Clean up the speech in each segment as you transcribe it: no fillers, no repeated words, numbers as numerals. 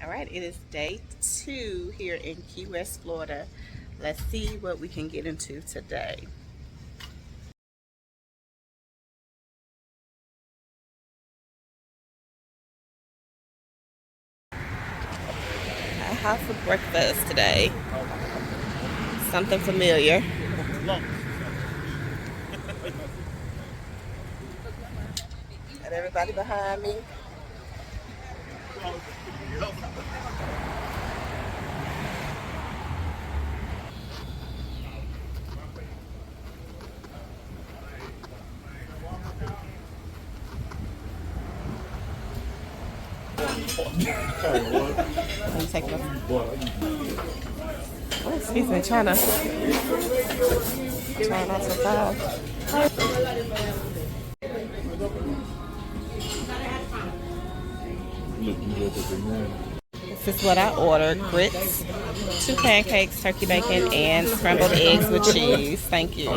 All right, it is day 2 here in Key West, Florida. Let's see what we can get into today. I have for breakfast today. Something familiar. Got everybody behind me. I'm taking a... Oh, excuse me, trying not to fall. This is what I ordered: grits, 2 pancakes, turkey bacon, and scrambled eggs with cheese. Thank you.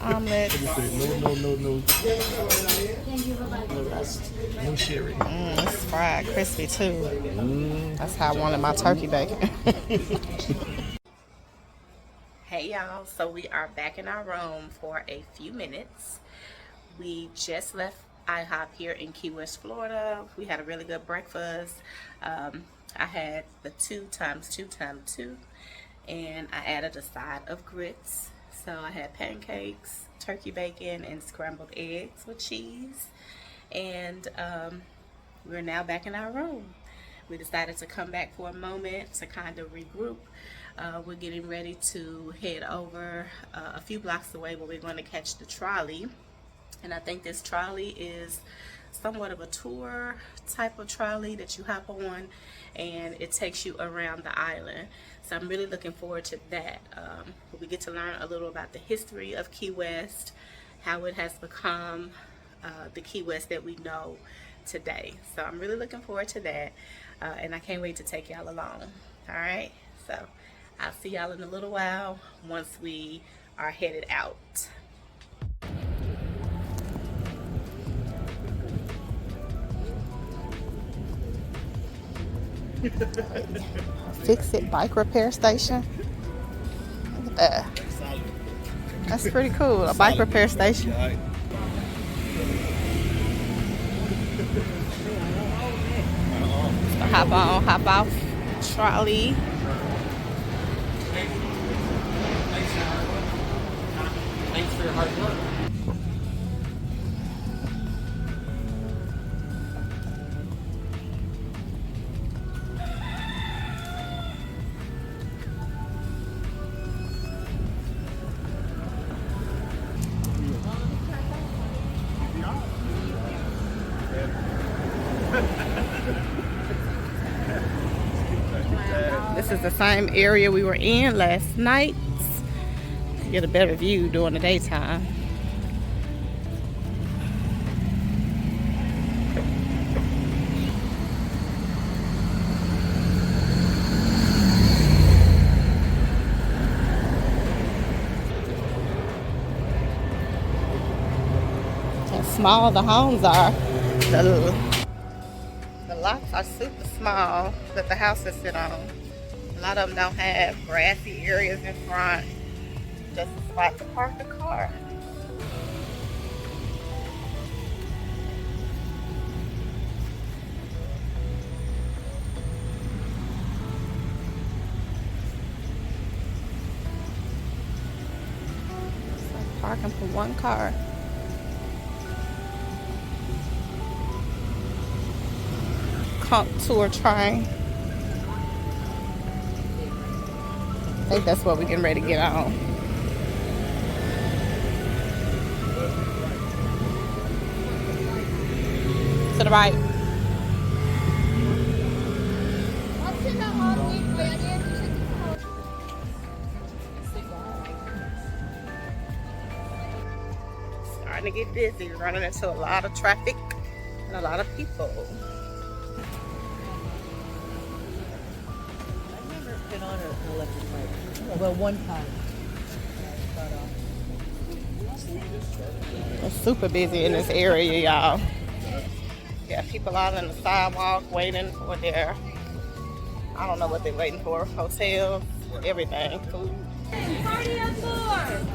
Omelets. No sherry. It's fried, crispy too. That's how I wanted my turkey bacon. Hey y'all, so we are back in our room for a few minutes. We just left IHOP here in Key West, Florida. We had a really good breakfast. I had the 2 times 2 times 2, and I added a side of grits. So I had pancakes, turkey bacon, and scrambled eggs with cheese. And we're now back in our room. We decided to come back for a moment to kind of regroup. We're getting ready to head over a few blocks away where we're going to catch the trolley. And I think this trolley is somewhat of a tour type of trolley that you hop on, and it takes you around the island. So I'm really looking forward to that. We get to learn a little about the history of Key West, how it has become the Key West that we know today. So I'm really looking forward to that, and I can't wait to take y'all along. All right, so I'll see y'all in a little while once we are headed out. Fix-It bike repair station. Look at that. That's pretty cool. A bike repair station. So hop on, hop off trolley. Thanks for your hard work. This is the same area we were in last night. You get a better view during the daytime. How small the homes are. The lots are super small that the houses sit on. A lot of them don't have grassy areas in front. Just a spot to park the car. So parking for one car. Conch Tour Train. I think that's what we're getting ready to get on. To the right. Starting to get busy. We're running into a lot of traffic and a lot of people. I've never been on an electric bike. Well, one time. It's super busy in this area, y'all. Yeah, people out on the sidewalk waiting for their, I don't know what they're waiting for, hotels, everything, food. Party on board!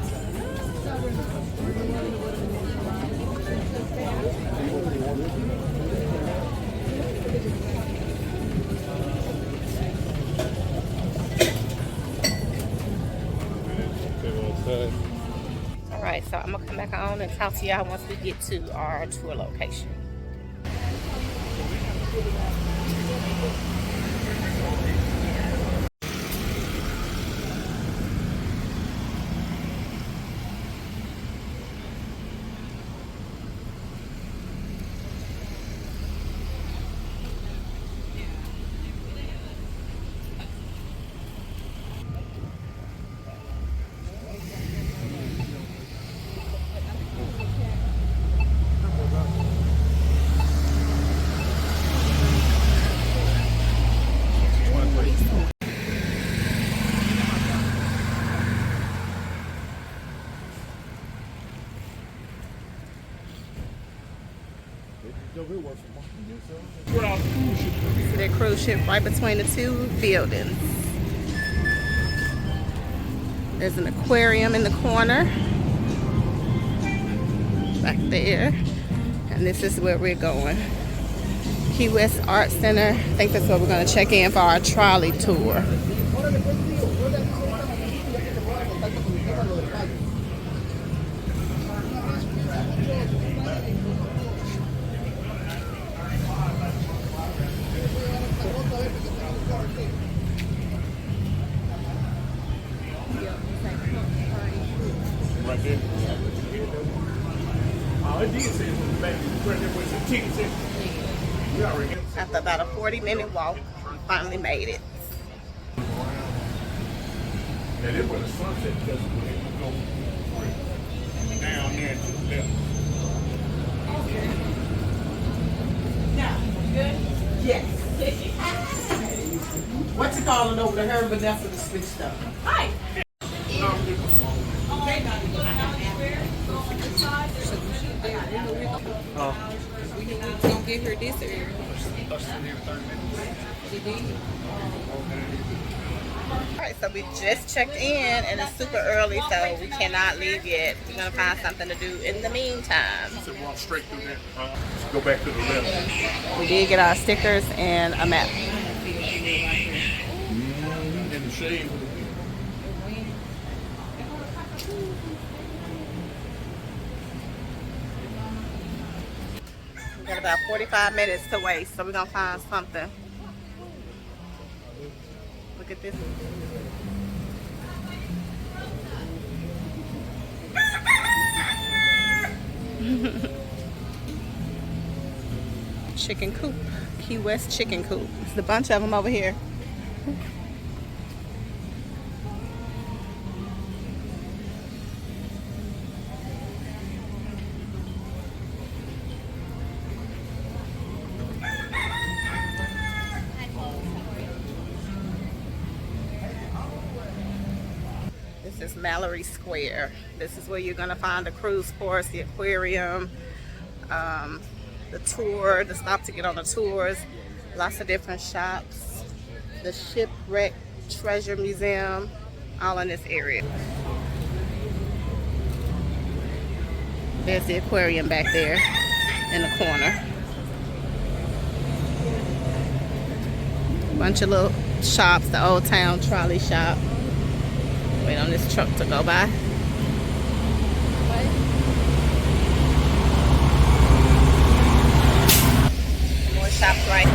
All right, so I'm gonna come back on and talk to y'all once we get to our tour location. See that cruise ship right between the two buildings. There's an aquarium in the corner back there, and this is where we're going. Key West Art Center. I think that's where we're going to check in for our trolley tour. Right there. I did say it was back where there was a ticket section. We already got After about a 40-minute walk, we finally made it. now this was a sunset because we had to go down there to the left. Yes. What you calling over to her, Vanessa, to switch stuff? Hi! Don't get her this area. Alright, so we just checked in and it's super early, so we cannot leave yet. We're gonna find something to do in the meantime. So walk straight through there. Go back to the left. We did get our stickers and a map. In the shade. We got about 45 minutes to wait, so we're gonna find something. Look at this. Chicken coop. Key West chicken coop. There's a bunch of them over here. This is Mallory Square. This is where you're gonna find the cruise ports, the aquarium, the tour, the stop to get on the tours, lots of different shops, the Shipwreck Treasure Museum, all in this area. There's the aquarium back there in the corner. Bunch of little shops, the Old Town Trolley Shop. Wait on this truck to go by. More shops right.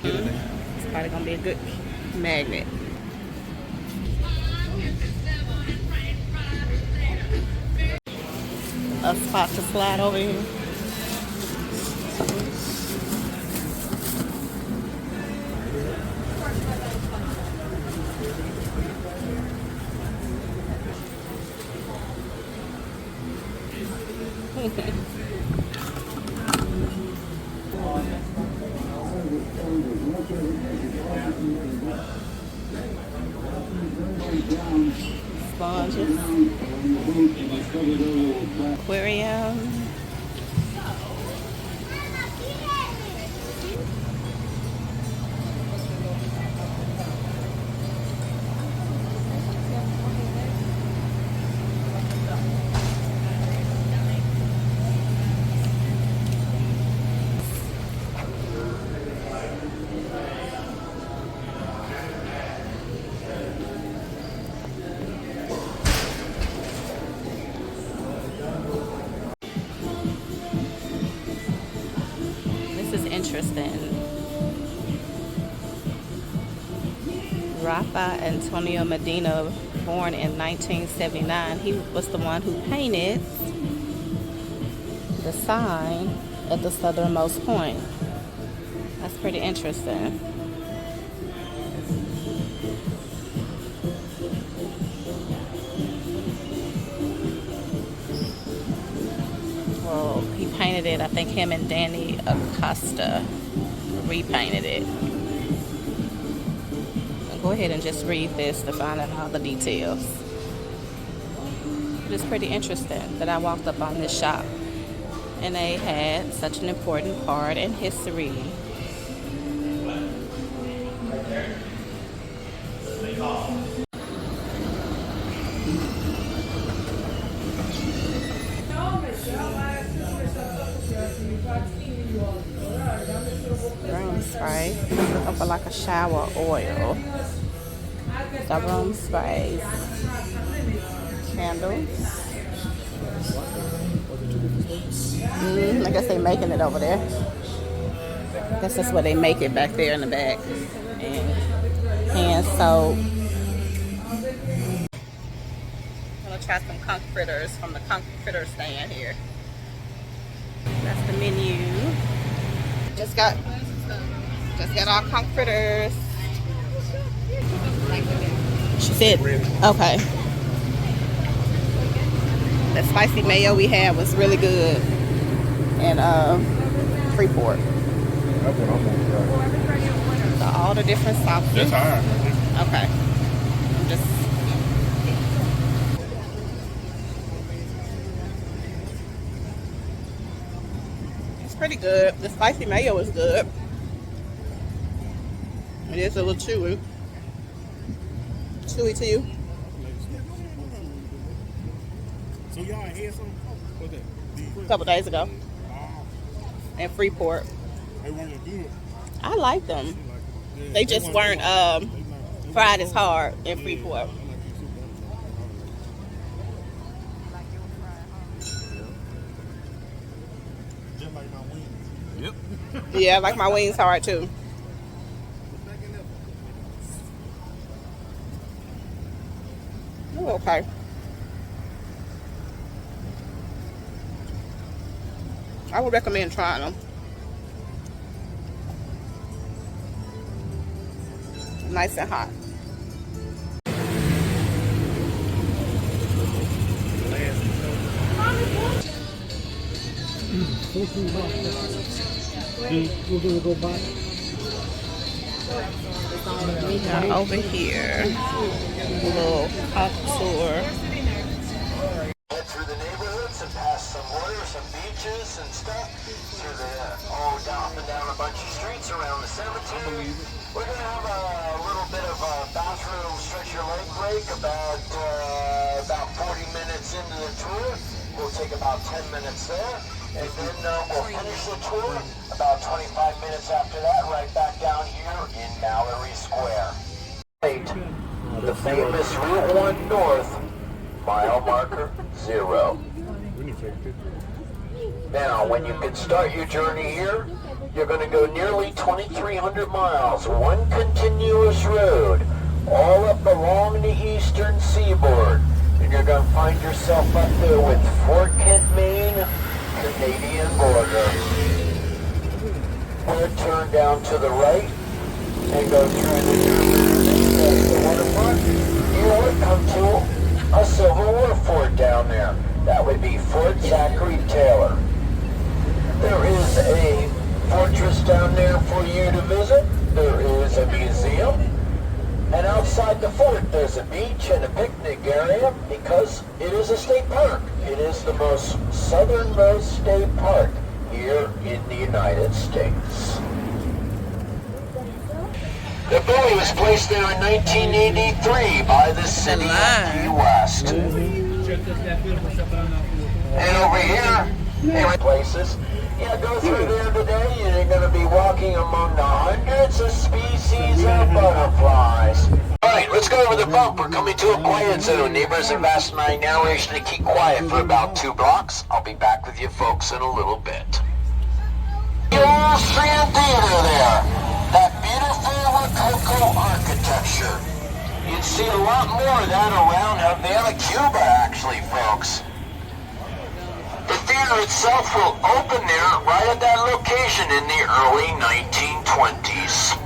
It's probably gonna be a good magnet. A spot to slide over here. Sponges. Aquarium. This is interesting. Rafa Antonio Medina, born in 1979. He was the one who painted the sign at the southernmost point. That's pretty interesting. Well, he painted it, I think him and Danny Acosta repainted it. Go ahead and just read this to find out all the details. It's pretty interesting that I walked up on this shop and they had such an important part in history. Room spray. I'm looking for like a shower oil. The room sprays. Candles. I guess they're making it over there. I guess that's where they make it, back there in the back. And hand soap. I'm gonna try some conch fritters from the conch fritter stand here. That's the menu. Just got all conch fritters. She said, okay. The spicy mayo we had was really good. And Freeport. That's what I'm gonna try. So all the different sauces. That's hard. Okay. I'm just. It's pretty good. The spicy mayo is good. It is a little chewy. Chewy to you? So y'all had some? What's that? A couple days ago. In Freeport. They weren't good. I like them. They just weren't fried as hard in Freeport. Just like my wings. Yep. Yeah, I like my wings hard too. Oh, okay. I would recommend trying them. Nice and hot. Now over here, little Conch tour. Head through the neighborhoods and past some water, some beaches and stuff. Through the up and down a bunch of streets around the cemetery. We're gonna have a little bit of a bathroom stretch your leg break about 40 minutes into the tour. We'll take about 10 minutes there, and then we'll finish the tour about 25 minutes after that, right back down here in Mallory Square. The famous Route 1 North, mile marker 0. Now, when you can start your journey here, you're going to go nearly 2,300 miles, one continuous road, all up along the eastern seaboard. And you're going to find yourself up there with Fort Kent, Maine, Canadian border. Or turn down to the right and go through the waterfront. You'll come to a Civil War fort down there. That would be Fort Zachary Taylor. There is a fortress down there for you to visit. There beside the fort, there's a beach and a picnic area because it is a state park. It is the most southernmost state park here in the United States. The buoy was placed there in 1983 by the city of Key West. And over here, places. Yeah, go through there today, you're going to be walking among the hundreds of species of butterflies. Alright, let's go over the bump. We're coming to a quiet zone. Neighbors have asked my narration to keep quiet for about 2 blocks. I'll be back with you folks in a little bit. The Austrian Theater there. That beautiful Rococo architecture. You'd see a lot more of that around Havana, Cuba, actually, folks. The theater itself will open there right at that location in the early 1920s.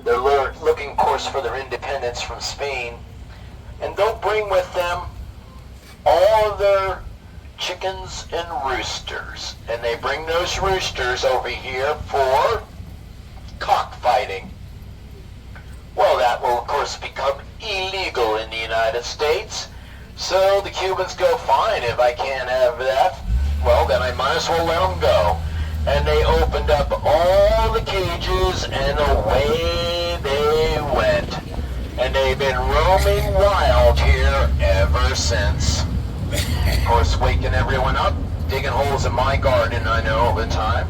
They're looking, of course, for their independence from Spain, and they'll bring with them all of their chickens and roosters. And they bring those roosters over here for cockfighting. Well, that will, of course, become illegal in the United States. So the Cubans go, fine, if I can't have that, well, then I might as well let them go. And they opened up all the cages, and away they went. And they've been roaming wild here ever since. Of course, waking everyone up, digging holes in my garden, I know, all the time.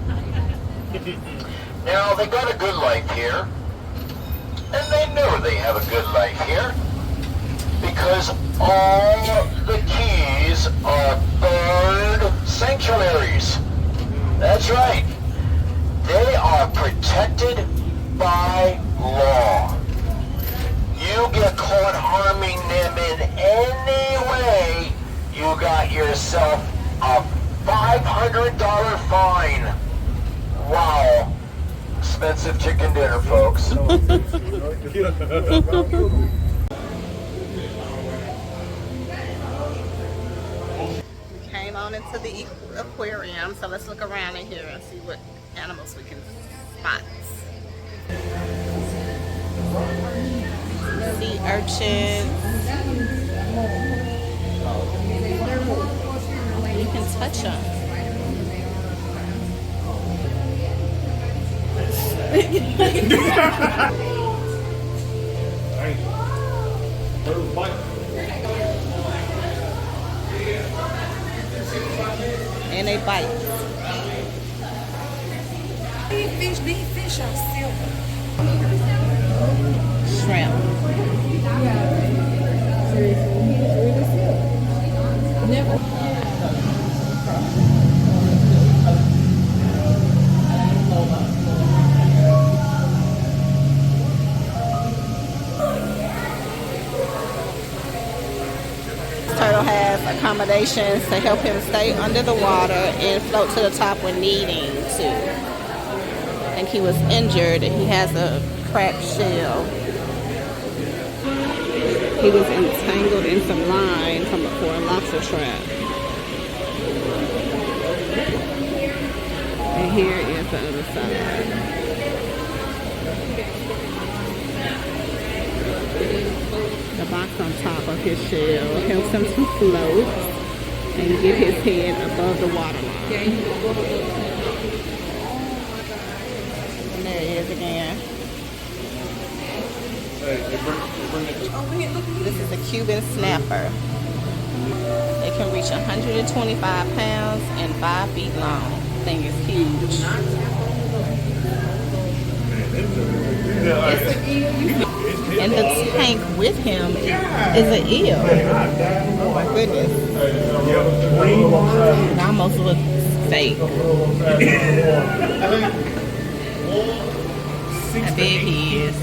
Now, they got a good life here. And they know they have a good life here. Because all the keys are bird sanctuaries. That's right. They are protected by law. You get caught harming them in any way, you got yourself a $500 fine. Wow. Expensive chicken dinner, folks. Came on into the aquarium, so let's look around in here and see what animals we can spot. Sea urchins. You can touch them. And they bite. These fish are silver. Shrimp. Turtle has accommodations to help him stay under the water and float to the top when needing to. I think he was injured and he has a cracked shell. He was entangled in some line for a lobster trap. And here is the other side. The box on top of his shell helps him to float and get his head above the waterline. And there he is again. This is a Cuban snapper. They can reach 125 pounds and 5 feet long. Thing is huge. And the tank with him is an eel. Oh my goodness. It almost looks fake. How big he is.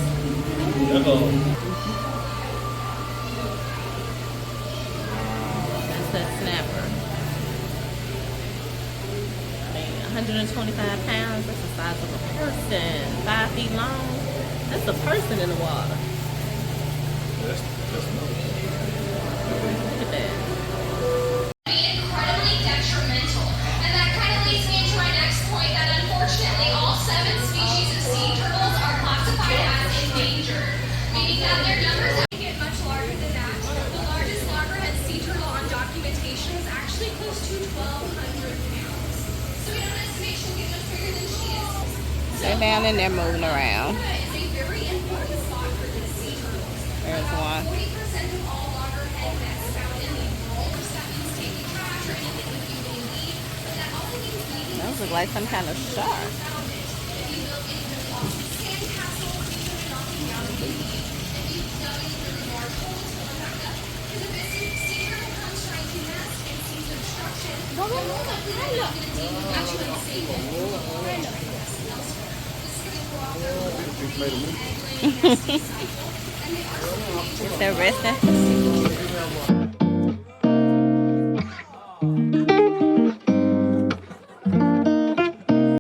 That's that snapper. I mean, 125 pounds, that's the size of a person. 5 feet long, that's a person in the water. Look at that. Incredibly detrimental. And that kind of leads me into my next point that unfortunately all 7 species of sea turtles are classified as endangered, meaning that their numbers have They're down in there moving around. There's one. Those look like some kind of shark. They're resting.